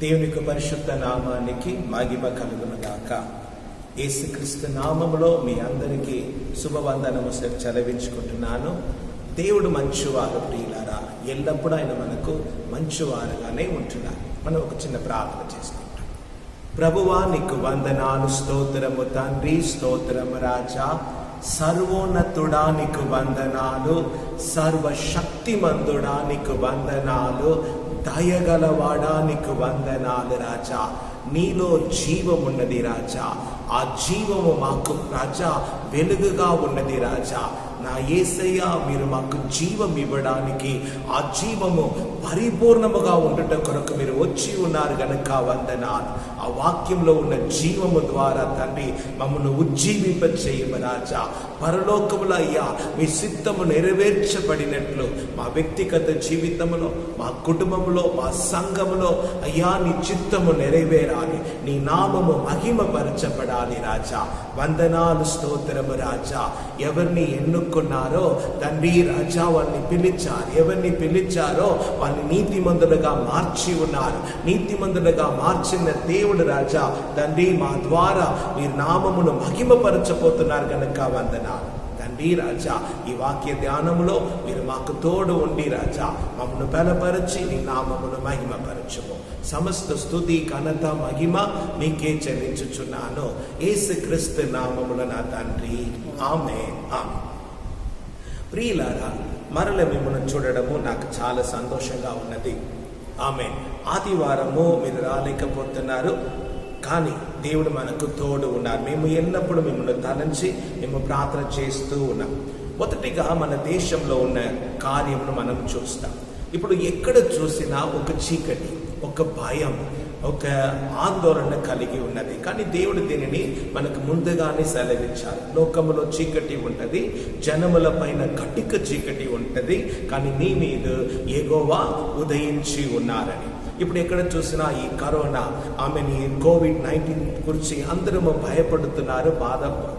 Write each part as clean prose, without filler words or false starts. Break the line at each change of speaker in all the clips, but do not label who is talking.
దేవుని యొక్క పరిశుద్ధ నామానికి మహిమ కలుగునుగాక. యేసుక్రీస్తు నామములో మీ అందరికీ శుభవందనము చదివించుకుంటున్నాను. దేవుడు మంచివారు ప్రియులారా, ఎల్లప్పుడూ ఆయన మనకు మంచివారుగానే ఉంటున్నారు. మనం ఒక చిన్న ప్రార్థన చేసుకుంటాం. ప్రభువా, నీకు వందనాలు, స్తోత్రము తండ్రి, స్తోత్రము రాజా, సర్వోన్నతుడా నీకు వందనాలు, సర్వశక్తిమంతుడా నీకు వందనాలు, దయగలవాడా నీకు వందనాలు రాజా. నీలో జీవమున్నది రాజా, ఆ జీవము మాకు రాజా వెలుగుగా ఉన్నది రాజా. నా యేసయ్య, మీరు మాకు జీవం ఇవ్వడానికి, ఆ జీవము పరిపూర్ణముగా ఉండటం కొరకు మీరు వచ్చి ఉన్నారు గనుక వందనాలు. ఆ వాక్యంలో ఉన్న జీవము ద్వారా తండ్రి మమ్మల్ని ఉజ్జీవింప చేయము రాజా. పరలోకములో అయ్యా మీ చిత్తము నెరవేర్చబడినట్లు మా వ్యక్తిగత జీవితంలో, మా కుటుంబంలో, మా సంఘములో అయ్యా నీ చిత్తము నెరవేరాలి, నీ నామము మహిమపరచబడాలి రాజా. వందనాలు, స్తోత్రము రాజా. ఎవరిని ఎన్నుకున్నారో తండ్రి రాజా వాళ్ళని పిలిచారు, ఎవరిని పిలిచారో వాళ్ళని నీతిమంతులుగా మార్చి ఉన్నారు. నీతిమంతులుగా మార్చిన దేవుడు రాజా తండ్రి, మా ద్వారా మీ నామమును మహిమపరచబోతున్నారు కనుక వందనాలు తండ్రి రాజా. ఈ వాక్య ధ్యానములో మీరు మాకు తోడు ఉండి రాజా మమ్మను బలపరచి నీ నామమును మహిమపరచుము. సమస్త స్తుతి ఘనత మహిమ నీకే చెల్లించుచున్నాను యేసుక్రీస్తు నామమున నా తండ్రి, ఆమేన్. ప్రియులారా, మరల మిమ్మల్ని చూడడము నాకు చాలా సంతోషంగా ఉన్నది. ఆమేన్. ఆదివారము మీరు రాలేకపోతున్నారు, కానీ దేవుడు మనకు తోడు ఉన్నారు. మేము ఎల్లప్పుడూ మిమ్మల్ని తలంచి మేము ప్రార్థన చేస్తూ ఉన్నాం. మొదటిగా మన దేశంలో ఉన్న కార్యమును మనం చూస్తాం. ఇప్పుడు ఎక్కడ చూసినా ఒక చీకటి, ఒక భయం, ఒక ఆందోళన కలిగి ఉన్నది. కానీ దేవుడు దీనిని మనకు ముందుగానే సెలవిచ్చారు. లోకములో చీకటి ఉంటది, జనముల పైన కటిక చీకటి ఉంటది, కానీ నీ మీద యెహోవా ఉదయించి ఉన్నారని. ఇప్పుడు ఎక్కడ చూసినా ఈ కరోనా, కోవిడ్-19 గురించి అందరము భయపడుతున్నారు,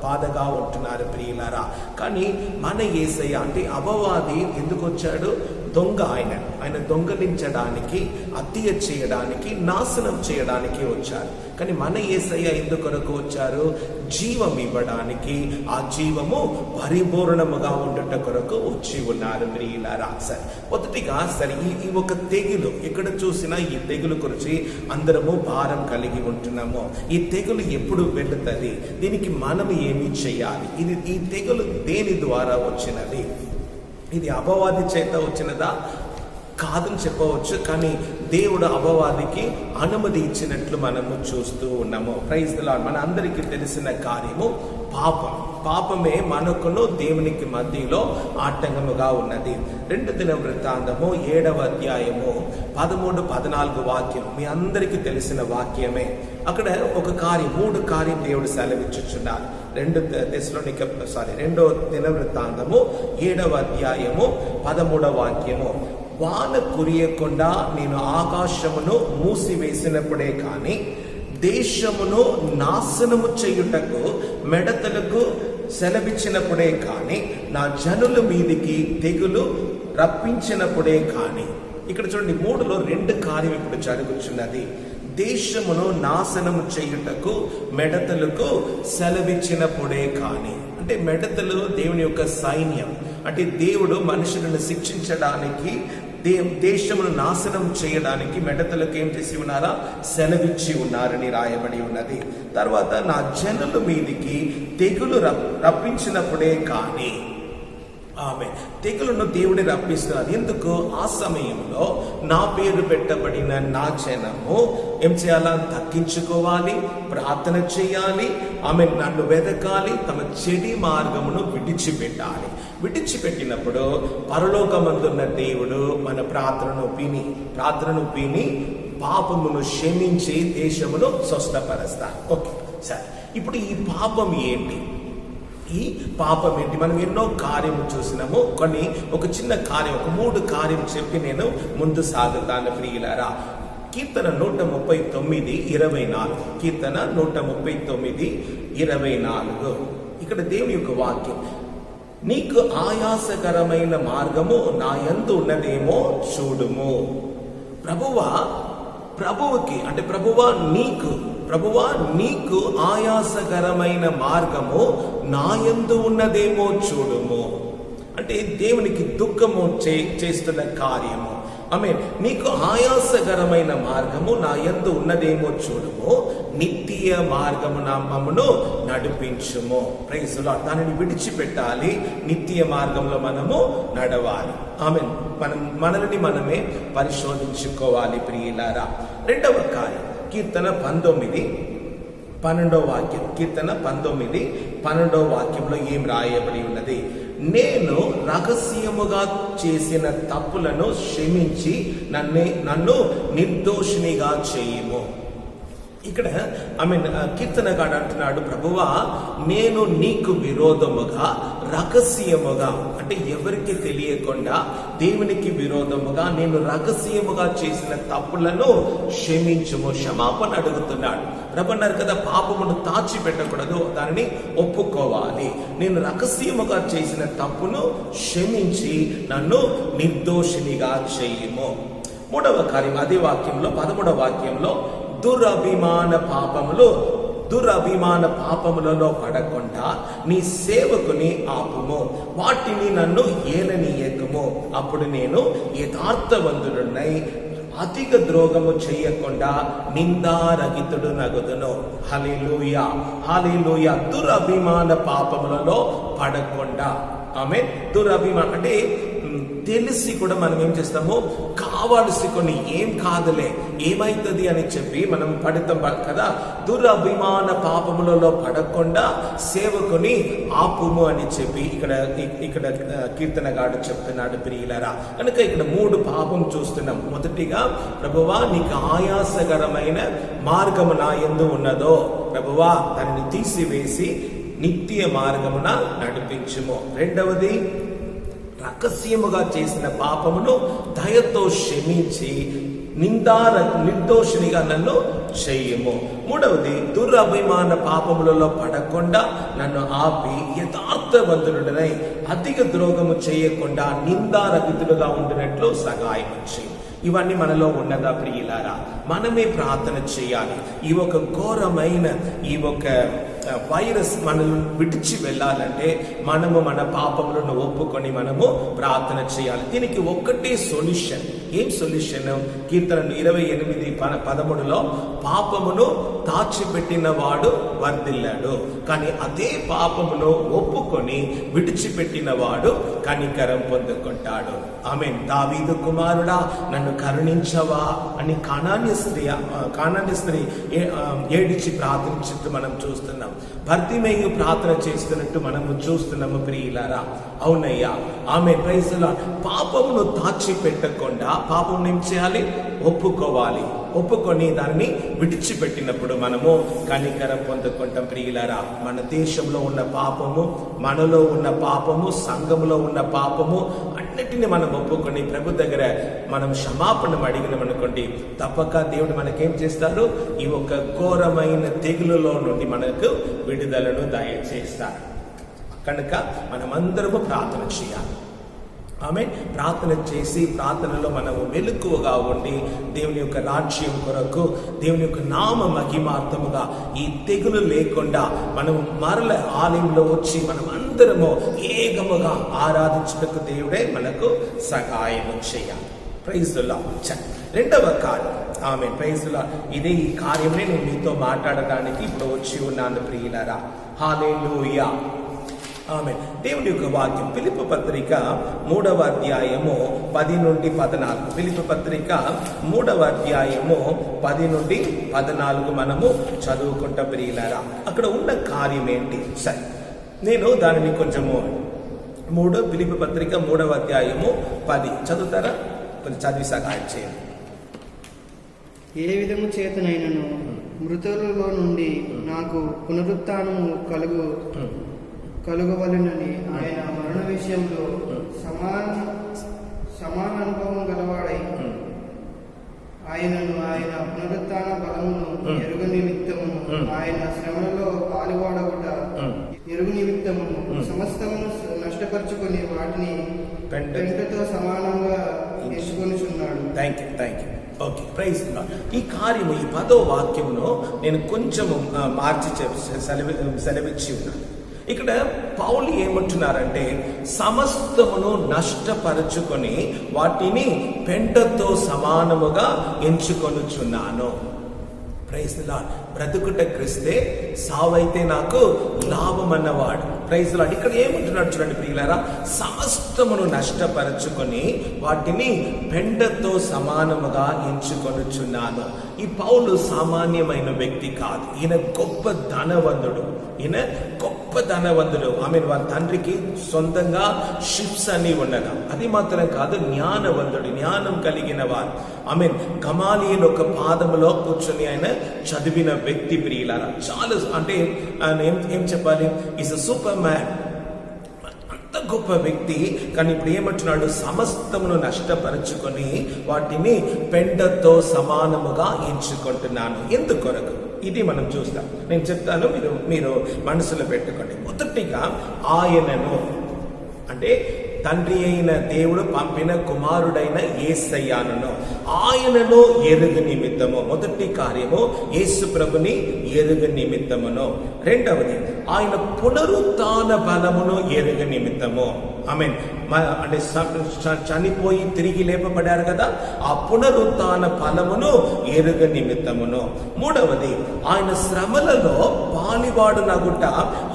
బాధగా ఉంటున్నారు ప్రియులారా. కానీ మన యేసయ్య అంటే అపవాది ఎందుకు వచ్చాడు? దొంగ. ఆయన దొంగలించడానికి, హత్య చేయడానికి, నాశనం చేయడానికి వచ్చారు. కానీ మన యేసయ్య ఎందుకొరకు వచ్చారు? జీవం ఇవ్వడానికి, ఆ జీవము పరిపూర్ణముగా ఉండట కొరకు వచ్చి ఉన్నారు ప్రియులారా. సరే, మొదటిగా ఈ ఒక తెగులు, ఎక్కడ చూసినా ఈ తెగులు గురించి అందరము భారం కలిగి ఉంటున్నాము. ఈ తెగులు ఎప్పుడు వెళుతుంది? దీనికి మనం ఏమి చేయాలి? ఈ తెగులు దేని ద్వారా వచ్చినది? ఇది అపవాది చేత వచ్చినదా? కాదని చెప్పవచ్చు, కానీ దేవుడు అపవాదికి అనుమతి ఇచ్చినట్లు మనము చూస్తూ ఉన్నాము. Praise the lord. మన అందరికీ తెలిసిన కార్యము పాపమే మనకును దేవునికి మధ్యలో ఆటంకముగా ఉన్నది. 2 దినవృత్తాంతము 7వ అధ్యాయము 13-14 వాక్యం మీ అందరికీ తెలిసిన వాక్యమే. అక్కడ ఒక కార్యం, 3 కార్యం దేవుడు సెలవిచ్చుచున్నారు. 2 దినవృత్తాంతము 7వ అధ్యాయము 13వ వాక్యము. వాన కురియకుండా నేను ఆకాశమును మూసివేసినప్పుడే కాని, దేశమును నాశనము చేయుటకు మెడతలకు సెలవిచ్చినప్పుడే కాని, నా జనుల మీదికి తెగులు రప్పించినప్పుడే కాని. ఇక్కడ చూడండి, 3లో 2 కార్యం ఇప్పుడు జరుగుతున్నది. దేశమును నాశనము చేయుటకు మెడతలకు సెలవిచ్చినప్పుడే కాని, అంటే మెడతలు దేవుని యొక్క సైన్యం. అంటే దేవుడు మనుషులను శిక్షించడానికి, దేశమును నాశనం చేయడానికి మెడతలకు ఏం చేసి ఉన్నారా? సెలవిచ్చి ఉన్నారని రాయబడి ఉన్నది. తర్వాత నా జనుల మీదికి తెగులు రప్పించినప్పుడే కానీ. ఆమె తెగులను దేవుడి రప్పిస్తున్నారు. ఎందుకు? ఆ సమయంలో నా పేరు పెట్టబడిన నా జనము ఏం చేయాలా? తగ్గించుకోవాలి, ప్రార్థన చేయాలి, ఆమె నన్ను వెదకాలి, తమ చెడి మార్గమును విడిచిపెట్టాలి. విడిచిపెట్టినప్పుడు పరలోకమందున్న దేవుడు మన ప్రార్థనను విని పాపమును క్షమించి దేశమును స్వస్థపరుస్తారు. ఓకే, సరే. ఇప్పుడు ఈ పాపం ఏంటి? ఈ పాపం ఏంటి? మనం ఎన్నో కార్యము చూసినాము, కానీ ఒక చిన్న కార్యం, ఒక 3 కార్యం చెప్పి నేను ముందు సాగుతాను ప్రియులారా. కీర్తన 139:24. కీర్తన 139:24. ఇక్కడ దేవుని యొక్క వాక్యం, నీకు ఆయాసకరమైన మార్గము నా యందు ఉన్నదేమో చూడుము. ప్రభువా, ప్రభువుకి అంటే ప్రభువా నీకు ఆయాసకరమైన మార్గము నాయందు ఉన్నదేమో చూడుము. అంటే దేవునికి దుఃఖము చేస్తున్న కార్యము. నీకు ఆయాసకరమైన మార్గము నా యందు ఉన్నదేమో చూడుము, నిత్య మార్గము మమ్మను నడిపించుము. Praise the lord. దానిని విడిచిపెట్టాలి, నిత్య మార్గంలో మనము నడవాలి. మనల్ని మనమే పరిశోధించుకోవాలి ప్రియులారా. రెండవ కార్యం కీర్తన 19:12 వాక్యం. కీర్తన 19:12 వాక్యంలో ఏం రాయబడి ఉన్నది? నేను రహస్యముగా చేసిన తప్పులను క్షమించి నన్ను నిర్దోషినిగా చేయము. ఇక్కడ కీర్తనగాడు అంటున్నాడు, ప్రభువా నేను నీకు విరోధముగా రహస్యముగా అంటే ఎవరికి తెలియకుండా దేవునికి విరోధముగా నేను రహస్యముగా చేసిన తప్పులను క్షమించుము. క్షమాపణ అడుగుతున్నాడు. ప్రభు అన్నారు కదా, పాపమును దాచిపెట్టకూడదు, దానిని ఒప్పుకోవాలి. నేను రహస్యముగా చేసిన తప్పును క్షమించి నన్ను నిర్దోషినిగా చేయము. మూడవ కార్యం అదే వాక్యంలో 13వ వాక్యంలో దురభిమాన పాపములలో పడకుండా నీ సేవకుని ఆపుము, వాటిని నన్ను ఏలనీయకము. అప్పుడు నేను యథార్థవంతుడునై అధిక ద్రోహము చేయకుండా నిందారహితుడు నగుదును. హల్లెలూయా, హల్లెలూయా. దురభిమాన పాపములలో పడకుండా. దురభిమానం అంటే తెలిసి కూడా మనం ఏం చేస్తాము, కావాల్సి కొన్ని ఏం కాదులే ఏమైతుంది అని చెప్పి మనం పడతాం కదా. దురభిమాన పాపములలో పడకుండా సేవకుని ఆపుము అని చెప్పి ఇక్కడ కీర్తనగాడు చెప్తున్నాడు ప్రియులారా. కనుక ఇక్కడ 3 పాపం చూస్తున్నాం. మొదటిగా, ప్రభువా నీకు ఆయాసకరమైన మార్గము నా యందు ఉన్నదో ప్రభువా దానిని తీసివేసి నిత్య మార్గమున నడిపించుము. రెండవది, రహస్యముగా చేసిన పాపమును దయతో క్షమించి నిర్దోషినిగా నన్ను చెయ్యము. మూడవది, దురభిమాన పాపములలో పడకుండా నన్ను ఆపి యథార్థవంతుడనై అధిక ద్రోహము చేయకుండా నిందారహితుడుగా ఉండినట్లు సహాయం చేయి. ఇవన్నీ మనలో ఉన్నదా ప్రియులారా? మనమే ప్రార్థన చేయాలి. ఈ ఒక ఘోరమైన ఈ ఒక వైరస్ మనల్ని విడిచి వెళ్ళాలంటే మనము మన పాపములను ఒప్పుకొని మనము ప్రార్థన చేయాలి. దీనికి ఒక్కటే సొల్యూషన్. ఏం సొల్యూషన్? కీర్తన 28:13లో పాపమును దాచిపెట్టిన వాడు వర్ధిల్లాడు, కానీ అదే పాపమును ఒప్పుకొని విడిచిపెట్టిన వాడు కనికరం పొందుకుంటాడు. ఆమేన్. దావీదు కుమారుడా నన్ను కరుణించవా అని కానాన్య స్త్రీ ఏడిచి ప్రార్థించుతూ మనం చూస్తున్నాం. భర్తిమేయు ప్రార్థన చేస్తున్నట్టు మనము చూస్తున్నాము ప్రియులారా. అవునయ్యా, ఆమేన్. Praise the lord. పాపమును దాచిపెట్టకుండా పాపం ఏం చేయాలి? ఒప్పుకోవాలి. ఒప్పుకొని దాన్ని విడిచిపెట్టినప్పుడు మనము కనికరం పొందుకుంటాం ప్రియులారా. మన దేశంలో ఉన్న పాపము, మనలో ఉన్న పాపము, సంఘంలో ఉన్న పాపము అన్నిటిని మనం ఒప్పుకొని ప్రభు దగ్గర మనం క్షమాపణ అడిగినామనుకోండి, తప్పక దేవుడు మనకేం చేస్తారు? ఈ ఒక ఘోరమైన తెగులులో నుండి మనకు విడుదలను దయచేస్తారు. కనుక మనమందరము ప్రార్థన చేయాలి. ప్రార్థన చేసి ప్రార్థనలో మనము మెలకువగా ఉండి దేవుని యొక్క రాజ్యం కొరకు, దేవుని యొక్క నామ మహిమార్థముగా ఈ తెగులు లేకుండా మనము మరల ఆలయంలో వచ్చి మనం అందరము ఏకముగా ఆరాధించుటకు దేవుడే మనకు సహాయం చేయాలి. Praise the lord. రెండవ కార్యం, ఆమేన్. Praise the lord. ఇదే ఈ కార్యమే నేను మీతో మాట్లాడడానికి ఇప్పుడు వచ్చి ఉన్నాను ప్రియులారా. హల్లెలూయా, ఆమేన్. దేవుని యొక్క వాక్యం ఫిలిప్పీ పత్రిక 3వ అధ్యాయము 10 నుండి 14. ఫిలిప్పీ పత్రిక 3వ అధ్యాయము 10 నుండి 14 మనము చదువుకుంటాం ప్రియులారా. అక్కడ ఉన్న కార్యం ఏంటి? సరే, నేను దానిని కొంచెము ఫిలిప్పీ పత్రిక 3వ అధ్యాయము 10 చదువుతారా? కొంచెం చదివి సహాయం చేయండి.
ఏ విధము చేతనైనను మృతులలో నుండి నాకు పునరుత్థానము కలుగవలెనని ఆయన మరణ విషయంలో సమాన అనుభవం గలవాడై ఆయనను ఆయన పునరుత్థాన బలమును ఎరుగు నిమిత్తము ఆయన శ్రమలలో పాలువాడగుట ఎరుగు నిమిత్తము సమస్తమును నష్టపరుచుకొని వాటిని పెంటతో సమానంగా ఎంచుకొనిచున్నాడు.
Thank you. Okay, praise the lord. ఈ కార్యము, ఈ 10వ వాక్యమును నేను కొంచెము మార్చి సెలవిచ్చి ఉన్నాను. ఇక్కడ పౌలు ఏమంటున్నారంటే, సమస్తమును నష్టపరుచుకొని వాటిని పెంటతో సమానముగా ఎంచుకొనుచున్నాను. Praise the lord. బ్రతుకుట క్రీస్తే, సావైతే నాకు లాభం అన్నవాడు. Praise the lord. ఇక్కడ ఏమంటున్నాడు చూడండి ప్రియులారా, సమస్తమును నష్టపరచుకొని వాటిని పెంటతో సమానముగా ఎంచుకొనుచున్నాను. ఈ పౌలు సామాన్యమైన వ్యక్తి కాదు. ఈయన గొప్ప ధనవంతుడు. వారి తండ్రికి సొంతంగా షిప్స్ అన్ని ఉండగా, అది మాత్రం కాదు, జ్ఞానవంతుడు, జ్ఞానం కలిగిన వారు. గమాలియల్ ఒక పాదములో కూర్చొని ఆయన చదివిన వ్యక్తి ప్రియులారా. చాలా అంటే ఏం చెప్పాలి, ఈజ్ అ సూపర్ మ్యాన్. అంత గొప్ప వ్యక్తి. కానీ ఇప్పుడు ఏమంటున్నాడు, సమస్తమును నష్టపరుచుకొని వాటిని పెంటతో సమానముగా ఎంచుకుంటున్నాను. ఎందుకొరకు? ఇది మనం చూస్తాం. నేను చెప్తాను, మీరు మనసులో పెట్టుకోండి. మొదటిగా ఆయనను, అంటే తండ్రి అయిన దేవుడు పంపిన కుమారుడైన యేసయ్యను, ఆయనను ఎరుగు నిమిత్తము. మొదటి కార్యము యేసు ప్రభుని ఎరుగు నిమిత్తమును. రెండవది ఆయన పునరుత్థాన బలమును ఎరుగు నిమిత్తము. అంటే చనిపోయి తిరిగి లేపబడారు కదా, ఆ పునరుత్థాన ఫలమును ఎరుగ నిమిత్తమును. మూడవది ఆయన శ్రమలలో పాలివాడునగుట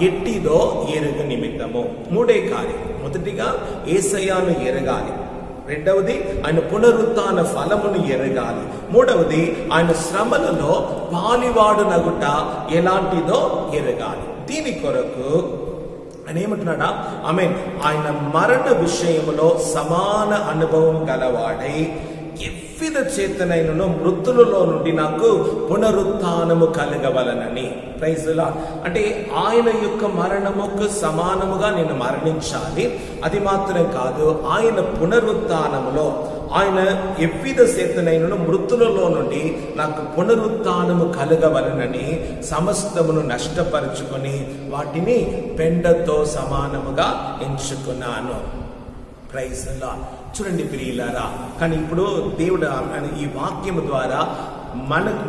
ఎట్టిదో ఎరుగ నిమిత్తము. మూడే కార్యం. మొదటిగా యేసయ్యను ఎరగాలి, రెండవది ఆయన పునరుత్థాన ఫలమును ఎరగాలి, మూడవది ఆయన శ్రమలలో పాలివాడునగుట ఎలాంటిదో ఎరగాలి. దీని కొరకు ఆయన ఏమంటున్నాడా, ఆయన మరణ విషయంలో సమాన అనుభవం గలవాడై ఎవ్విధ చేతనైనను మృతులలో నుండి నాకు పునరుత్థానము కలగవలనని. Praise the lord. అంటే ఆయన యొక్క మరణముకు సమానముగా నేను మరణించాలి. అది మాత్రం కాదు, ఆయన పునరుత్థానములో ఆయన ఎవ్విధ చేతనైనను మృతులలో నుండి నాకు పునరుత్థానము కలగవలనని సమస్తమును నష్టపరుచుకొని వాటిని పెండతో సమానముగా ఎంచుకున్నాను. Praise the lord. చూడండి ప్రియులారా, కానీ ఇప్పుడు దేవుడు ఈ వాక్యము ద్వారా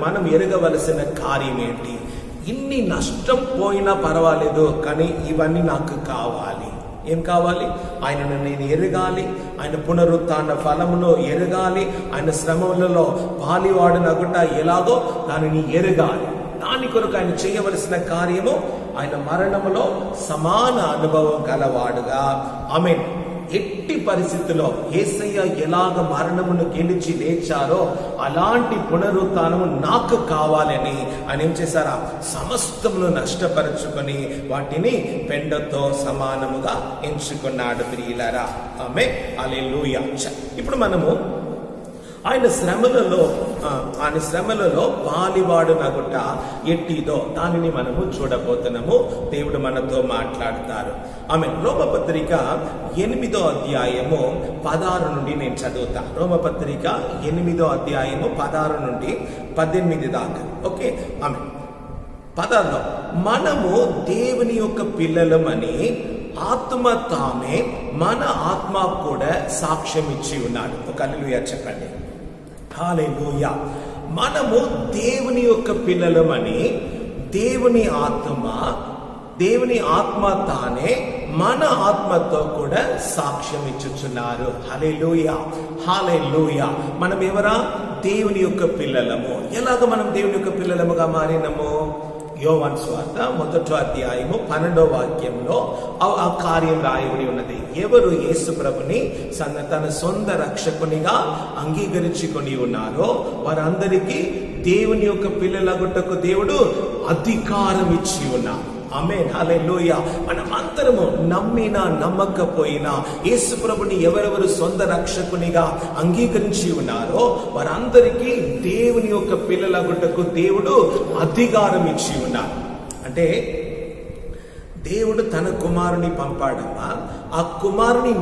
మనం ఎరగవలసిన కార్యం ఏంటి? ఇన్ని నష్టం పోయినా పర్వాలేదు, కానీ ఇవన్నీ నాకు కావాలి. ఏం కావాలి? ఆయనను నేను ఎరగాలి, ఆయన పునరుత్థాన ఫలమును ఎరగాలి, ఆయన శ్రమలలో పాలివాడునగుట ఎలాగో దానిని ఎరగాలి. దాని కొరకు ఆయన చేయవలసిన కార్యము ఆయన మరణములో సమాన అనుభవం గలవాడుగా, ఎట్టి పరిస్థితుల్లో యేసయ్య ఎలాగ మరణమును గెలిచి లేచారో అలాంటి పునరుత్థానము నాకు కావాలని ఆయన ఏం చేశారా, సమస్తమును నష్టపరుచుకొని వాటిని పెండతో సమానముగా ఎంచుకున్నాడు ప్రియులారా. ఆమేన్, హల్లెలూయా. ఇప్పుడు మనము ఆయన శ్రమలలో పాలివాడునగుట ఎట్టిదో దానిని మనము చూడబోతున్నాము. దేవుడు మనతో మాట్లాడతారు. రోమపత్రిక 8వ అధ్యాయము 16 నుండి నేను చదువుతా. రోమపత్రిక 8వ అధ్యాయము 16 నుండి 18 దాకా. ఓకే, 16లో మనము దేవుని యొక్క పిల్లలమని ఆత్మ తామే మన ఆత్మ కూడా సాక్ష్యం ఇచ్చి ఉన్నాడు. ఒక హల్లెలూయా చెప్పండి. హల్లెలూయా. మనము దేవుని యొక్క పిల్లలమని దేవుని ఆత్మ తానే మన ఆత్మతో కూడా సాక్ష్యం ఇచ్చుచున్నారు. హల్లెలూయా, హల్లెలూయా. మనం ఎవరా? దేవుని యొక్క పిల్లలము. ఎలాగ మనం దేవుని యొక్క పిల్లలముగా మారినము? యోహాను సువార్త 1వ అధ్యాయము 12వ వాక్యంలో ఆ కార్యం రాయబడి ఉన్నది. ఎవరు యేసు ప్రభుని తన సొంత రక్షకునిగా అంగీకరించుకొని ఉన్నారో వారందరికీ దేవుని యొక్క పిల్లలగుటకు దేవుడు అధికారం ఇచ్చి ఉన్నారు. ఆమేన్, హల్లెలూయా. మనమందరము నమ్మినా నమ్మకపోయినా యేసు ప్రభుని ఎవరెవరు సొంత రక్షకునిగా అంగీకరించి ఉన్నారో వారందరికీ దేవుని యొక్క పిల్లలగుటకు దేవుడు అధికారం ఇచ్చి ఉన్నారు. అంటే దేవుడు తన కుమారుని పంపాడమ్మా. ఆ కుమారుని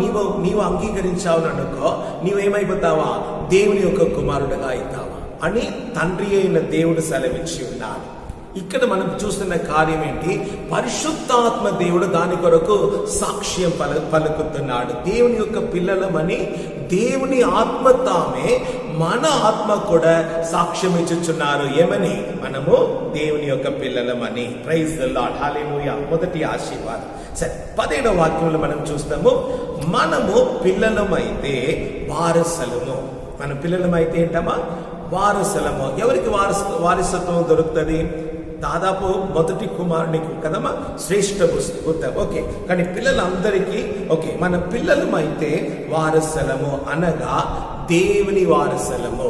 నీవు అంగీకరించావు అనుకో, నీవేమైపోతావా? దేవుని యొక్క కుమారుడుగా అవుతావా అని తండ్రి అయిన దేవుడు సెలవిచ్చి ఉన్నాడు. ఇక్కడ మనం చూస్తున్న కార్యం ఏంటి? పరిశుద్ధాత్మ దేవుడు దాని కొరకు సాక్ష్యం పలుకుతున్నాడు. దేవుని యొక్క పిల్లలమని దేవుని ఆత్మ తామే మన ఆత్మ కూడా సాక్ష్యం ఇచ్చుచున్నారు. ఏమని? మనము దేవుని యొక్క పిల్లలమని. ప్రైజ్ ది లార్డ్, హల్లెలూయా. మొదటి ఆశీర్వాదం. సరే, 17వ వాక్యంలో మనం చూస్తాము, మనము పిల్లలమైతే వారసులము. మన పిల్లలమైతే ఏంటమ్మా? వారసులము. ఎవరికి వారసత్వం దొరుకుతుంది? దాదాపు మొదటి కుమారునికి కదమ్మా శ్రేష్ఠ పుత్రం. ఓకే, కానీ పిల్లలందరికీ ఓకే, మన పిల్లలమైతే వారసులము అనగా దేవుని వారసులము.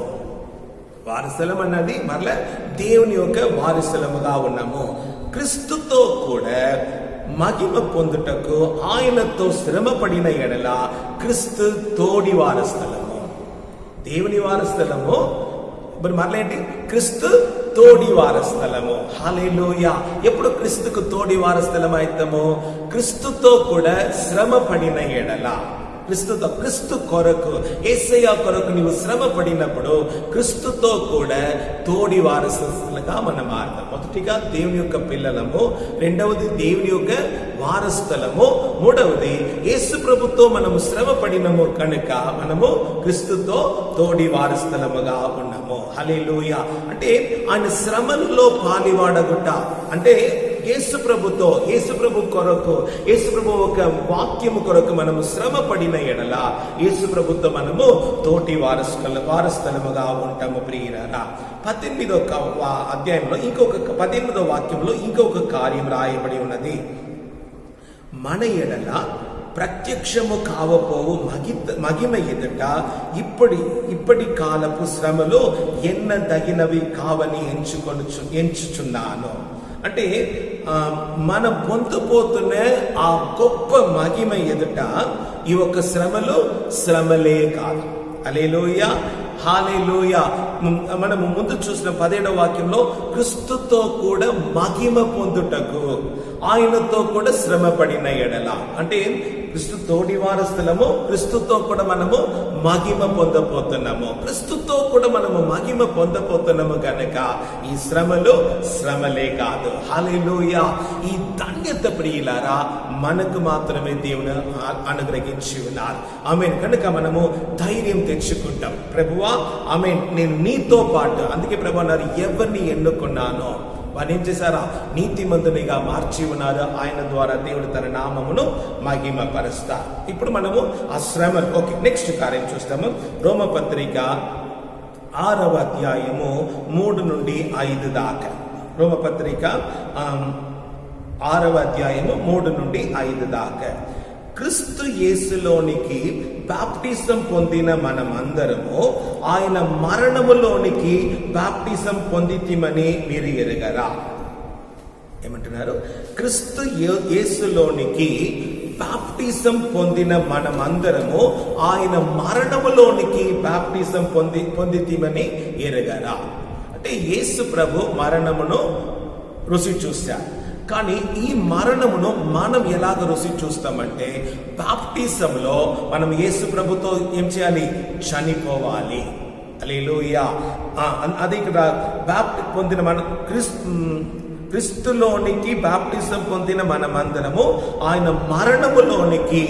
వారసులం అన్నది మరలా దేవుని యొక్క వారసులముగా ఉన్నాము. క్రీస్తుతో కూడా మహిమ పొందుటకు ఆయనతో శ్రమపడిన ఎడల క్రీస్తు తోడి వారసులము. దేవుని వారసులము, మరి మరలేంటి? క్రీస్తు తోడి వారస్థలము. హల్లెలూయా. ఎప్పుడు క్రీస్తుకు తోడి వారస్థలం అయితాము? క్రీస్తుతో కూడా శ్రమ పడిన ఎడల. క్రీస్తు కొరకు, యేసయ్య కొరకు నీవు శ్రమ పడినప్పుడు క్రీస్తుతో కూడా తోడి వారసులుగా మనం మారుతాం. మొదటిగా దేవుని యొక్క పిల్లలము, రెండవది దేవుని యొక్క వారస్థలము, మూడవది యేసు ప్రభుతో మనము శ్రమ పడినము కనుక మనము క్రీస్తుతో తోడి వారస్థలముగా ఉన్నాము. హల్లెలూయా. అంటే ఆయన శ్రమలలో పాలివాడగుట అంటే యేసు ప్రభు కొరకు, యేసు ప్రభు ఒక వాక్యము కొరకు మనము శ్రమ పడిన ఎడల యేసు ప్రభుతో మనము తోటి వారస్థలముగా ఉంటాము. ప్రియులారా, 18వ అధ్యాయంలో 18వ వాక్యంలో ఇంకొక కార్యం రాయబడి ఉన్నది. మన ఎడల ప్రత్యక్షము కావపోవు మహిమ ఎదుట ఇప్పటి కాలపు శ్రమలో ఎన్నదగినవి కావని ఎంచుచున్నాను. అంటే మన పొందుపోతున్న ఆ గొప్ప మహిమ ఎదుట ఈ ఒక్క శ్రమలే కాదు. హల్లెలూయా, హల్లెలూయా. మనము ముందు చూసిన 17వ వాక్యంలో క్రీస్తుతో కూడా మహిమ పొందుటకు ఆయనతో కూడా శ్రమ పడిన ఎడల అంటే క్రీస్తు తోడి వారస్థలము, క్రీస్తుతో కూడా మనము మహిమ పొందపోతున్నాము. క్రీస్తుతో కూడా మనము మహిమ పొందపోతున్నాము కనుక ఈ శ్రమలే కాదు. హల్లెలూయా. ఈ ధన్యత ప్రియులారా మనకు మాత్రమే దేవుడు అనుగ్రహించి ఉన్నారు. ఆమేన్. కనుక మనము ధైర్యం తెచ్చుకుంటాం. ప్రభువా, ఆమేన్, నేను నీతో పాటు. అందుకే ప్రభు అన్నారు, ఎవరిని ఎన్నుకున్నానో వారిని ఏం చేశారా? నీతిమంతునిగా మార్చి ఉన్నారు. ఆయన ద్వారా దేవుడు తన నామమును మహిమపరుస్తారు. ఇప్పుడు మనము ఆ శ్రమ ఓకే, నెక్స్ట్ కార్యం చూస్తాము. రోమపత్రిక 6వ అధ్యాయము 3 నుండి 5 దాకా. రోమపత్రిక 6వ అధ్యాయము 3 నుండి 5 దాకా. క్రీస్తు యేసులోనికి బాప్టిజం పొందిన మనమందరము ఆయన మరణములోనికి బాప్టిజం పొందితిమని మీరు ఎరుగరా? ఏమంటున్నారు? క్రీస్తు యేసులోనికి బాప్టిజం పొందిన మనమందరము ఆయన మరణములోనికి బాప్టిజం పొందితిమని ఎరుగరా? అంటే యేసు ప్రభు మరణమును రుచి చూశారు. కానీ ఈ మరణమును మనం ఎలాగ రుచి చూస్తామంటే బాప్టిజంలో మనం యేసు ప్రభుతో ఏం చేయాలి? చనిపోవాలి. హల్లెలూయా. అదే ఇక్కడ పొందిన మన క్రీస్తులోనికి బాప్టిజం పొందిన మనమందరము ఆయన మరణములోనికి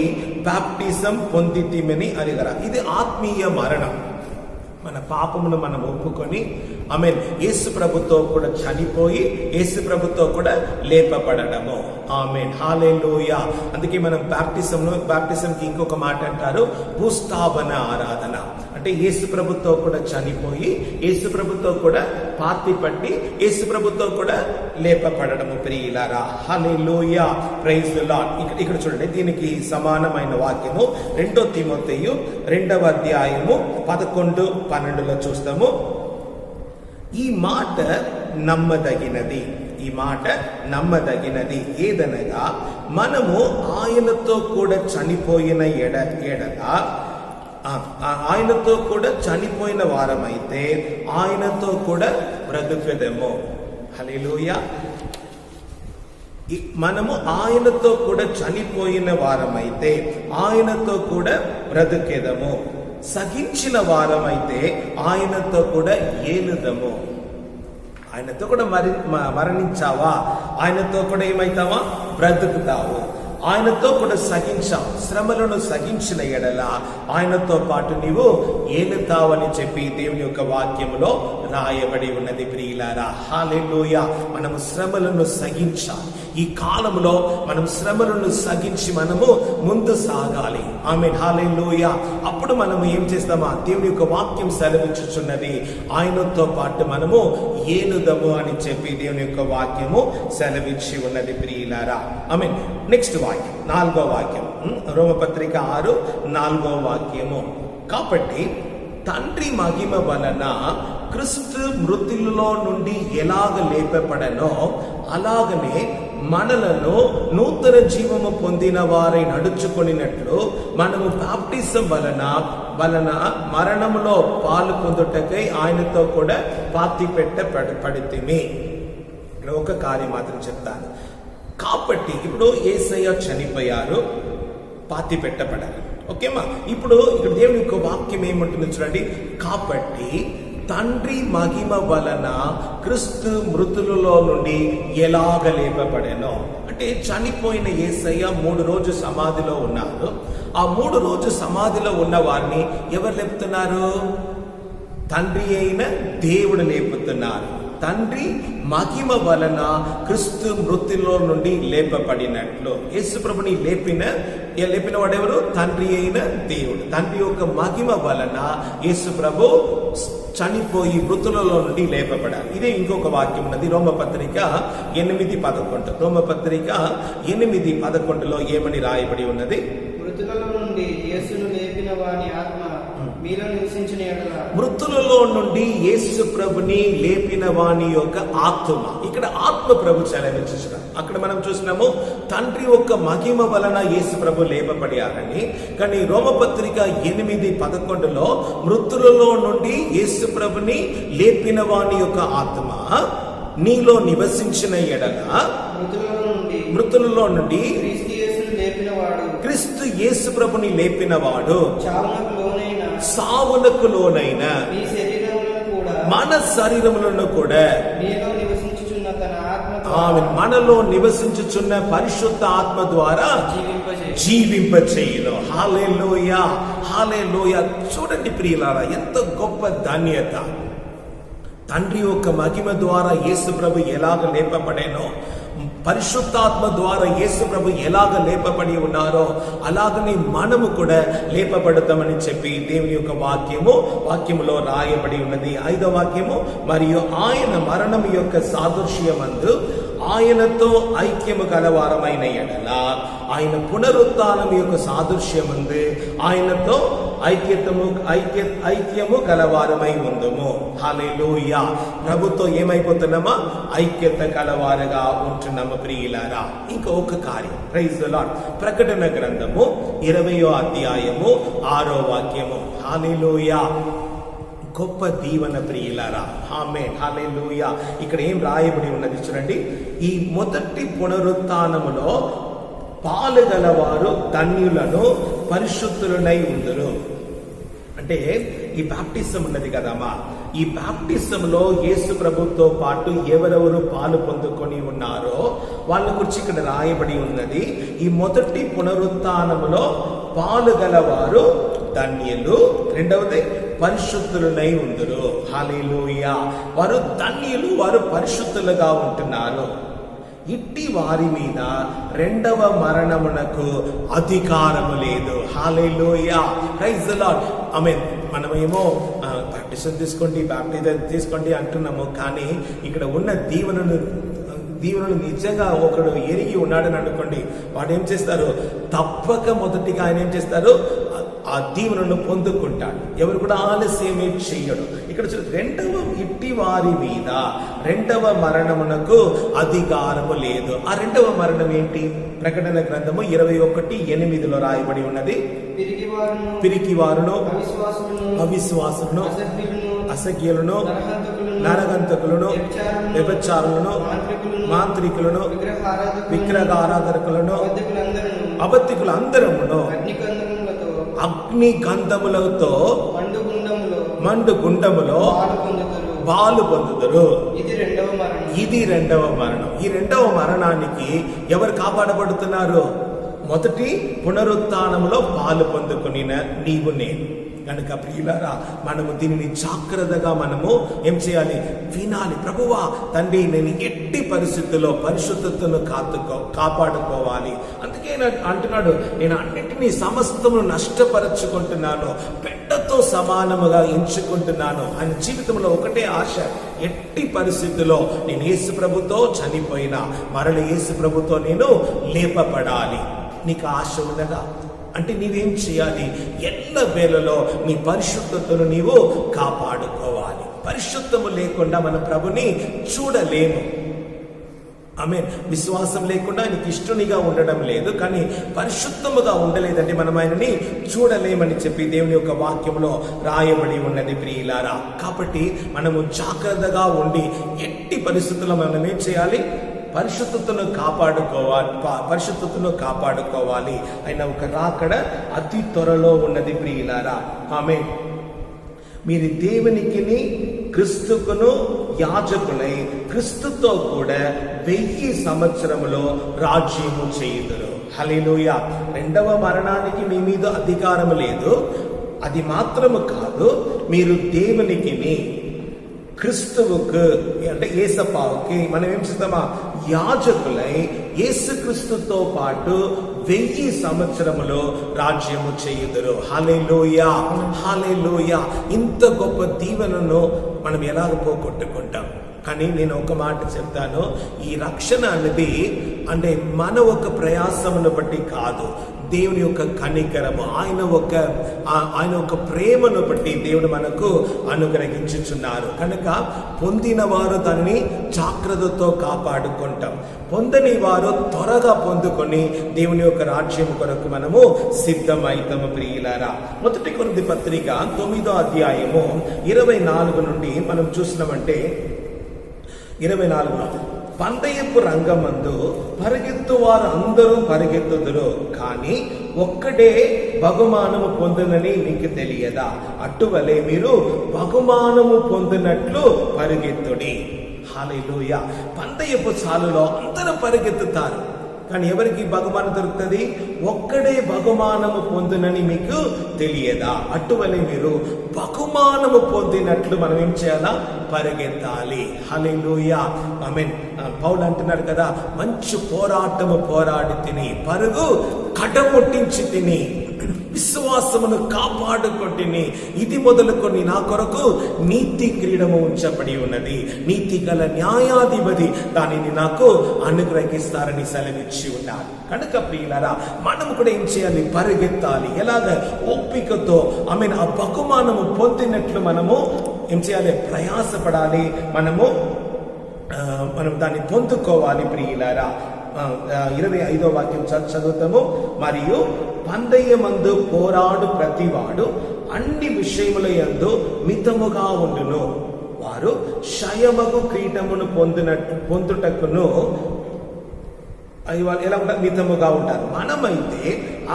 బాప్టిజం పొందితిమని అడిగారా? ఇది ఆత్మీయ మరణం. మన పాపమును మనం ఒప్పుకొని ఆమేన్ యేసు ప్రభుతో కూడా చనిపోయి యేసు ప్రభుతో కూడా లేపబడడము. ఆమేన్, హల్లెలూయా. అందుకే మనం బాప్టిజంకి ఇంకొక మాట అంటారు, భూస్థాపన ఆరాధన. అంటే యేసు ప్రభుతో కూడా చనిపోయి యేసు ప్రభుతో కూడా పాతి పట్టి యేసు ప్రభుతో కూడా లేపబడడము. ప్రియులారా, హల్లెలూయా, ప్రైజ్ ది లార్డ్. ఇక్కడ చూడండి, దీనికి సమానమైన వాక్యము 2 తిమోతేయు 2వ అధ్యాయము 11-12లో చూస్తాము. ఈ మాట నమ్మదగినది ఏదనగా మనము ఆయనతో కూడా చనిపోయిన ఎడల ఆయనతో కూడా చనిపోయిన వారమైతే ఆయనతో కూడా బ్రతుకుదము. హల్లెలూయా. మనము ఆయనతో కూడా చనిపోయిన వారమైతే ఆయనతో కూడా బ్రతుకెదము. సహించిన వారమైతే ఆయనతో కూడా ఏలుదము. ఆయనతో కూడా మరణించావా, ఆయనతో కూడా ఏమైతావా, బ్రతుకుతావు. ఆయనతో కూడా సహించావు, శ్రమలను సహించిన ఎడల ఆయనతో పాటు నీవు ఏలుతావని చెప్పి దేవుని యొక్క వాక్యములో రాయబడి ఉన్నది. ప్రియులారా, హల్లెలూయా. మనము శ్రమలను సహించాలి. ఈ కాలంలో మనం శ్రమలను సహించి మనము ముందు సాగాలి. ఆమేన్, హల్లెలూయా. అప్పుడు మనము ఏం చేస్తామా, దేవుని యొక్క వాక్యం సెలవించుచున్నది, ఆయనతో పాటు మనము ఏలుదము అని చెప్పి దేవుని యొక్క వాక్యము సెలవించి ఉన్నది. ప్రియులారా, ఆమేన్. నెక్స్ట్ వాక్యం, 4వ వాక్యం, రోమపత్రిక 6:4 వాక్యము. కాబట్టి తండ్రి మహిమ వలన క్రీస్తు మృతులలో నుండి ఎలాగ లేపబడనో అలాగనే మనలను నూతన జీవము పొందిన వారై నడుచుకొనినట్లు మనము బాప్టిజం వలన మరణములో పాలు పొందుటకై ఆయనతో కూడా పాతి పెట్టబడితిమి. ఇక్కడ ఒక కార్యం మాత్రం చెప్తాను. కాబట్టి ఇప్పుడు యేసయ్య చనిపోయారు, పాతి పెట్టబడారు. ఓకేమా? ఇప్పుడు ఇక్కడ దేవుని యొక్క వాక్యం ఏమంటుంది చూడండి. కాబట్టి తండ్రి మహిమ వలన క్రీస్తు మృతులలో నుండి ఎలాగ లేపబడెనో, అంటే చనిపోయిన యేసయ్య 3 రోజులు సమాధిలో ఉన్నారు. ఆ 3 రోజులు సమాధిలో ఉన్న వారిని ఎవరు లేపుతున్నారు? తండ్రి అయిన దేవుడు లేపుతున్నారు. తండ్రి మహిమ వలన క్రీస్తు మృతుల్లో నుండి లేపబడినట్లు. యేసు ప్రభుని లేపిన వాడెవరు? తండ్రి అయిన దేవుడు. తండ్రి యొక్క మహిమ వలన యేసు ప్రభు చనిపోయి మృతులలో నుండి లేపబడాలి. ఇదే ఇంకొక వాక్యం ఉన్నది, రోమపత్రిక 8:11. రోమపత్రిక 8:11లో ఏమని రాయబడి ఉన్నది?
మృతులలో నుండి యేసును లేపిన వాని ఆత్మ మీలో నివసించిన ఎడల, మృతులలో
నుండి యేసు ప్రభుని లేపిన వాని యొక్క ఆత్మ. ఇక్కడ ఆత్మ ప్రభు చలవించిన. అక్కడ మనం చూసినాము తండ్రి యొక్క మహిమ వలన యేసు ప్రభు లేపబడారని. కానీ రోమపత్రిక 8:11లో మృతులలో నుండి యేసు ప్రభుని లేపిన వాని యొక్క ఆత్మ నీలో నివసించిన ఎడల, మృతులలో నుండి క్రీస్తు యేసు ప్రభుని లేపినవాడు సావునకు లోనైన మన శరీరములను కూడా మనలో నివసించుచున్న పరిశుద్ధ ఆత్మ ద్వారా జీవింపచేయును. హల్లెలూయా, హల్లెలూయా. చూడండి ప్రియులారా, ఎంత గొప్ప ధన్యత. తండ్రి యొక్క మహిమ ద్వారా యేసు ప్రభు ఎలాగ లేపబడేనో, పరిశుద్ధాత్మ ద్వారా యేసు ప్రభు ఎలాగ లేపబడి ఉన్నారో అలాగనే మనము కూడా లేపబడతామని చెప్పి దేవుని యొక్క వాక్యములో రాయబడి ఉన్నది. 5వ వాక్యము, మరియు ఆయన మరణం యొక్క సాదృశ్యమందు ఆయనతో ఐక్యము కలవారమైన ఎడల ఆయన పునరుత్థానం యొక్క సాదృశ్యమందు ఆయనతో ఐక్యము కలవారమై ఉందము. హల్లెలూయా. ప్రభుతో ఏమైపోతున్నామా? ఐక్యత కలవారుగా ఉంటున్నాము ప్రియులారా. ఇంకా ఒక కార్యం, ప్రైజ్ ది లార్డ్. ప్రకటన గ్రంథము 20వ అధ్యాయము 6వ వాక్యము. హల్లెలూయా. గొప్ప దీవెన ప్రియులారా. ఆమేన్, హల్లెలూయా. ఇక్కడ ఏం రాయబడి ఉన్నది చూడండి. ఈ మొదటి పునరుత్థానములో పాలుగలవారు ధన్యులను పరిశుద్ధులనై ఉందురు. అంటే ఈ బాప్టిజం ఉన్నది కదమ్మా, ఈ బాప్టిజంలో యేసు ప్రభుతో పాటు ఎవరెవరు పాలు పొందుకొని ఉన్నారో వాళ్ళ గురించి ఇక్కడ రాయబడి ఉన్నది. ఈ మొదటి పునరుత్థానములో పాలుగలవారు ధన్యులు, రెండవది పరిశుద్ధులనై ఉందురు. హల్లెలూయా. వారు ధన్యులు, వారు పరిశుద్ధులుగా ఉంటున్నారు. ఇట్టి వారి మీద రెండవ మరణమునకు అధికారము లేదు. హల్లెలూయా, ప్రైజ్ ది లార్డ్. ఆమేన్. మనమేమో బాప్టిజం తీసుకోండి అంటున్నాము, కానీ ఇక్కడ ఉన్న దీవెనను నిజంగా ఒకడు ఎరిగి ఉన్నాడని అనుకోండి, వాడు ఏం చేస్తారు? తప్పక మొదటిగా ఆయన ఏం చేస్తారు? ఆ దీవెనను పొందుకుంటాడు. ఎవరు కూడా ఆలస్యమే చెయ్యడు. ఇక్కడ ఇట్టి వారి మీద రెండవ మరణమునకు అధికారము లేదు. ఆ రెండవ మరణం ఏంటి? ప్రకటన గ్రంథము 21:8లో రాయబడి ఉన్నది. పిరికివారును, అవిశ్వాసులను, అసఖ్యులను, నరగంతకులను, వ్యభిచారులను, మాంత్రికులను, విగ్రహారాధకులను, అబద్ధికులందరమును అగ్ని గంధములతో మండు గుండములో పాలు పొందుదురు. ఇది రెండవ మరణం. ఈ రెండవ మరణానికి ఎవరు కాపాడబడుతున్నారు? మొదటి పునరుత్థానంలో పాలు పొందుకుని నీవు నేను. కనుక ప్రియులారా, మనము దీనిని జాగ్రత్తగా మనము ఏం చేయాలి? వినాలి. ప్రభువా తండ్రి, నేను ఎట్టి పరిస్థితుల్లో పరిశుద్ధతను కాపాడుకోవాలి. అందుకే అంటున్నాడు, నేను అన్నిటినీ సమస్తమును నష్టపరచుకుంటున్నాను, పెద్దతో సమానముగా ఎంచుకుంటున్నాను. ఆయన జీవితంలో ఒకటే ఆశ, ఎట్టి పరిస్థితుల్లో నేను యేసు ప్రభుతో చనిపోయినా మరల యేసు ప్రభుతో నేను లేపబడాలి. నీకు ఆశ ఉన్నదా? అంటే నీవేం చేయాలి? ఎల్ల వేళలో నీ పరిశుద్ధతను నీవు కాపాడుకోవాలి. పరిశుద్ధము లేకుండా మన ప్రభుని చూడలేము. ఆమేన్. విశ్వాసం లేకుండా ఆయనకి ఇష్టనిగా ఉండడం లేదు, కానీ పరిశుద్ధముగా ఉండలేదంటే మనం ఆయనని చూడలేమని చెప్పి దేవుని యొక్క వాక్యంలో రాయబడి ఉన్నది ప్రియులారా. కాబట్టి మనము జాగ్రత్తగా ఉండి ఎట్టి పరిస్థితుల్లో మనం ఏం చేయాలి? పరిశుద్ధతను కాపాడుకోవాలి. ఆయన ఒక రాకడ అతి త్వరలో ఉన్నది ప్రియులారా. ఆమేన్. మీరు దేవునికిని క్రీస్తుకును యాజకులై క్రీస్తుతో కూడా 1000 సంవత్సరములో రాజ్యము చేయుదురు. హల్లెలూయా. రెండవ మరణానికి మీ మీద అధికారం లేదు. అది మాత్రము కాదు, మీరు దేవునికిని క్రీస్తువుకు అంటే యేసప్పావుకి మనం ఏం చేద్దామా? యాజకులై యేసుక్రీస్తుతో పాటు 1000 సంవత్సరములో రాజ్యము చేయుదురు. హల్లెలూయా, హల్లెలూయా. ఇంత గొప్ప దీవెనను మనం ఎలాగ పోగొట్టుకుంటాం? కానీ నేను ఒక మాట చెప్తాను, ఈ రక్షణ అనేది అంటే మన ఒక ప్రయాసమును బట్టి కాదు, దేవుని యొక్క కనికరము, ఆయన ఒక ప్రేమను బట్టి దేవుడు మనకు అనుగ్రహించుచున్నారు. కనుక పొందిన వారు దానిని జాగ్రత్తతో కాపాడుకుంటాం, పొందని వారు త్వరగా పొందుకొని దేవుని యొక్క రాజ్యం కొరకు మనము సిద్ధమైతాము ప్రియులారా. మొదటి కొరింథీ పత్రిక 9వ అధ్యాయము 24 నుండి మనం చూసినామంటే 24 పందయపు రంగమందు పరిగెత్తు వారు అందరూ పరిగెత్తుదురు, కానీ ఒక్కడే బహుమానము పొందునని మీకు తెలియదా? అటువలే మీరు బహుమానము పొందినట్లు పరిగెత్తుడి. హల్లెలూయా. పందయపు సాలులో అందరూ పరిగెత్తుతారు, కానీ ఎవరికి బహుమానం దొరుకుతుంది? ఒక్కడే బహుమానము పొందునని మీకు తెలియదా? అటువలే మీరు బహుమానము పొందినట్లు మనం ఏం చేయాలా? పరిగెత్తాలి. హల్లెలూయా. ఆమేన్. పౌలు అంటున్నాడు కదా, మంచి పోరాటము పోరాడి తిని, పరుగు కడముట్టించి తిని, విశ్వాసమును కాపాడుకొంటిని. ఇది మొదలుకొని నా కొరకు నీతి క్రీడము ఉంచబడి ఉన్నది, నీతి గల న్యాయాధిపతి దానిని నాకు అనుగ్రహిస్తారని సెలవిచ్చి ఉన్నారు. కనుక ప్రియులారా, మనం కూడా ఏం చేయాలి? పరిగెత్తాలి. ఎలాగ? ఓపికతో. ఆ బహుమానము పొందినట్లు మనము ఏం చేయాలి? ప్రయాసపడాలి. మనం దాన్ని పొందుకోవాలి ప్రియులారా. 25వ వాక్యం చదువుతాము. మరియు పందెయమందు పోరాడు ప్రతివాడు అన్ని విషయముల యందు మితముగా ఉండును, వారు క్షయమగు క్రీటమును పొందుటకును ఎలా ఉంటారు? మితముగా ఉంటారు. మనమైతే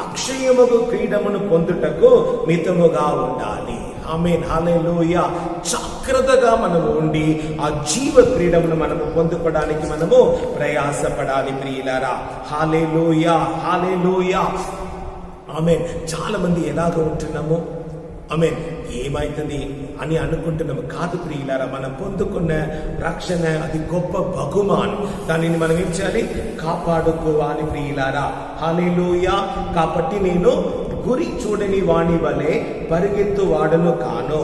అక్షయమగు క్రీడమును పొందుటకు మితముగా ఉండాలి. ఆమేన్. హల్లెలూయా. జాగ్రత్తగా మనము ఉండి ఆ జీవ క్రీడమును మనము పొందుకోవడానికి మనము ప్రయాసపడాలి ప్రియులారా. హల్లెలూయా, హల్లెలూయా. ఆమేన్. చాలా మంది ఎలాగ ఉంటున్నాము? ఆమేన్. ఏమైతుంది అని అనుకుంటున్నాము. కాదు ప్రియులారా, మనం పొందుకున్న రక్షణ అది గొప్ప బహుమానం. దానిని మనం ఏం చేయాలి? కాపాడుకోవాలి ప్రియులారా. హల్లెలూయా. కాబట్టి నేను గురి చూడని వాణి వలె పరిగెత్తు వాడను కాను,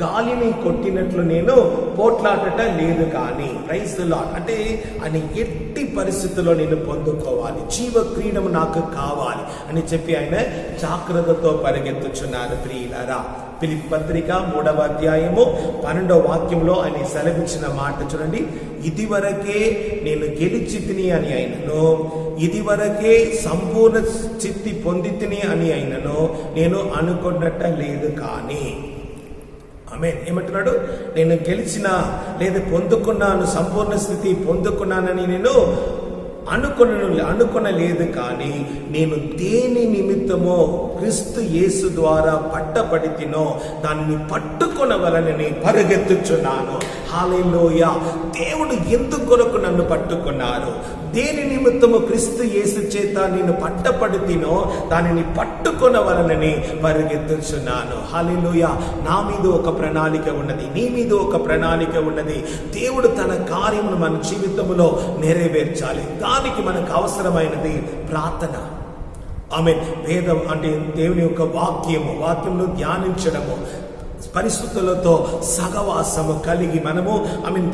గాలిని కొట్టినట్లు నేను పోట్లాడట లేదు. కానీ ప్రైజ్ ది లార్డ్. అంటే అని ఎట్టి పరిస్థితుల్లో నేను పొందుకోవాలి, జీవ క్రీడము నాకు కావాలి అని చెప్పి ఆయన జాగ్రత్తతో పరిగెత్తుచున్నారు ప్రియులారా. ఫిలిప్పీ పత్రిక 3వ అధ్యాయము 12వ వాక్యంలో ఆయన సెలవిచ్చిన మాట చూడండి. ఇదివరకే నేను గెలిచి తిని అని అయినను, ఇదివరకే సంపూర్ణ చిత్తి పొంది తిని అని అయినను నేను అనుకున్నట్ట లేదు. కానీ ఆమేన్. ఏమంటున్నాడు? నేను గెలిచిన లేదా పొందుకున్నాను, సంపూర్ణ స్థితి పొందుకున్నానని నేను అనుకొనలేదు. కానీ నేను దేని నిమిత్తమో క్రీస్తు యేసు ద్వారా పట్టబడి తినో దానిని పట్టుకొనవలనని పరిగెత్తుచున్నాను. హల్లెలూయా. దేవుడు ఎందుకొరకు నన్ను పట్టుకున్నారు? దేని నిమిత్తము క్రీస్తు యేసు చేత నేను పట్టపడితినో దానిని పట్టుకొనవలనని పరిగెత్తుచున్నాను. హల్లెలూయా. నా మీద ఒక ప్రణాళిక ఉన్నది, నీ మీద ఒక ప్రణాళిక ఉన్నది. దేవుడు తన కార్యమును మన జీవితంలో నెరవేర్చాలి. దానికి మనకు అవసరమైనది ప్రార్థన. ఆమేన్. వేదం అంటే దేవుని యొక్క వాక్యమును ధ్యానించడము, పరిశుద్ధులతో సహవాసము కలిగి మనము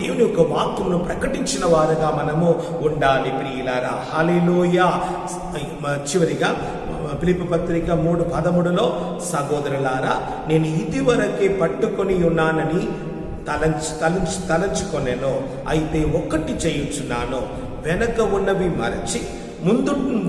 దేవుని యొక్క వాక్యమును ప్రకటించిన వారుగా మనము ఉండాలి ప్రియులారా. హల్లెలూయా. చివరిగా ఫిలిప్పీ పత్రిక 3:13 సహోదరులారా, నేను ఇదివరకే పట్టుకొని ఉన్నానని తలంచుకొనెను. అయితే ఒకటి చేయుచున్నాను, వెనక ఉన్నవి మరచి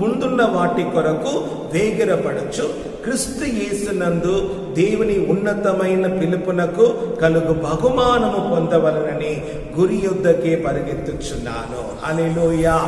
ముందున్న వాటి కొరకు వేగిరపడచ్చు, క్రీస్తు యేసునందు దేవుని ఉన్నతమైన పిలుపునకు కలుగు బహుమానము పొందవలనని గురి యొద్దకే పరిగెత్తుచున్నాను. హల్లెలూయా.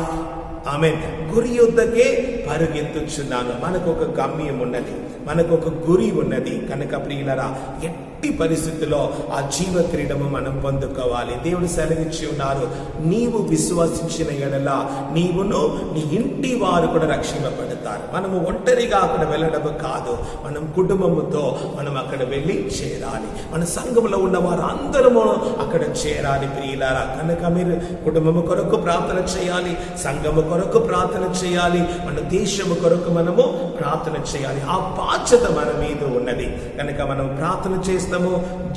ఆమేన్. గురి యొద్దకే పరిగెత్తుచున్నాను. మనకు ఒక గమ్యం ఉన్నది, మనకు ఒక గురి ఉన్నది కనుక ప్రియులరా, ఎట్టి పరిస్థితుల్లో ఆ జీవ క్రీడము మనం పొందుకోవాలి. దేవుడు సెలవిచ్చి ఉన్నారు, నీవు విశ్వసించిన ఎడల నీవును నీ ఇంటి వారు కూడా రక్షింపబడతారు. మనము ఒంటరిగా అక్కడ వెళ్ళడము కాదు, మనం కుటుంబముతో మనం అక్కడ వెళ్ళి చేరాలి. మన సంఘంలో ఉన్న వారు అందరము అక్కడ చేరాలి ప్రియులారా. కనుక మీరు కుటుంబము కొరకు ప్రార్థన చేయాలి, సంఘము కొరకు ప్రార్థన చేయాలి, మన దేశము కొరకు మనము ప్రార్థన చేయాలి. ఆ బాధ్యత మన మీద ఉన్నది కనుక మనం ప్రార్థన చేస్తాము,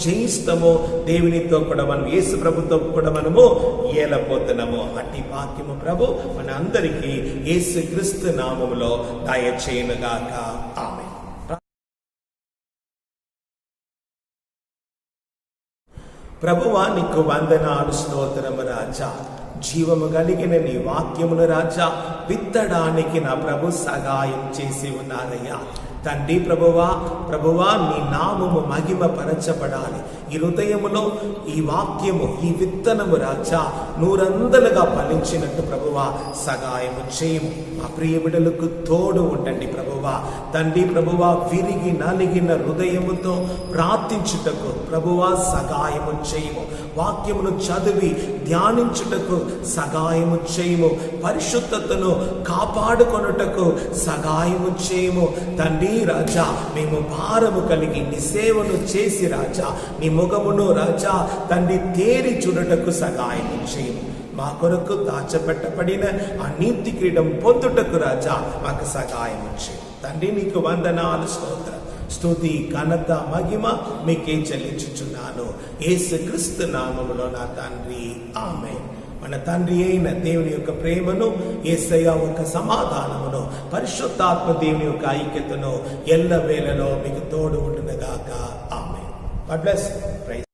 జయిస్తాము. దేవునితో కూడా మనం, యేసు ప్రభుతో కూడా మనము ఏలపోతున్నాము. అట్టి వాక్యము ప్రభు మన అందరికీ యేసు క్రీస్తు నామములో దయచేయునుగాక. ఆమేన్. ప్రభువా, నీకు వందనాలు, స్తోత్రము రాజా. జీవము కలిగిన నీ వాక్యమును రాజా విత్తడానికి నా ప్రభు సహాయం చేసి ఉన్నారయ్యా. తండ్రి ప్రభువా నీ నామము మహిమ పరచబడాలి. ఈ హృదయములో ఈ వాక్యము, ఈ విత్తనము రాజా నూరందలుగా ఫలించినట్టు ప్రభువా సహాయము చేయము. మా ప్రియ బిడ్డలకు తోడు ఉండండి ప్రభువా. తండ్రి ప్రభువా, విరిగి నలిగిన హృదయముతో ప్రార్థించుటకు ప్రభువా సహాయము చేయము. వాక్యమును చదివి ధ్యానించుటకు సహాయము చేయము. పరిశుద్ధతను కాపాడుకొనుటకు సహాయము చేయము. తండ్రి రాజా, మేము భారము కలిగి నీ సేవను చేసి రాజా నీ ముఖమును రాజా తండ్రి తేరి చూడటకు సహాయము చేయము. మా కొరకు దాచపెట్టబడిన ఆ నీతి క్రీడం పొందుటకు రాజా మాకు సహాయం చేయము. తండ్రి నీకు వందనాలు, స్తోత్రం, స్తుతి, ఘనత, మహిమ మీకే చెల్లించుచున్నాను యేసు క్రీస్తు నామములో నా తండ్రి. ఆమేన్. మన తండ్రి అయిన దేవుని యొక్క ప్రేమను, యేసయ్య యొక్క సమాధానమును, పరిశుద్ధాత్మ దేవుని యొక్క ఐక్యతను ఎల్లవేళలో మీకు తోడు ఉండునుగాక. ఆమేన్. God bless. ప్రైజ్.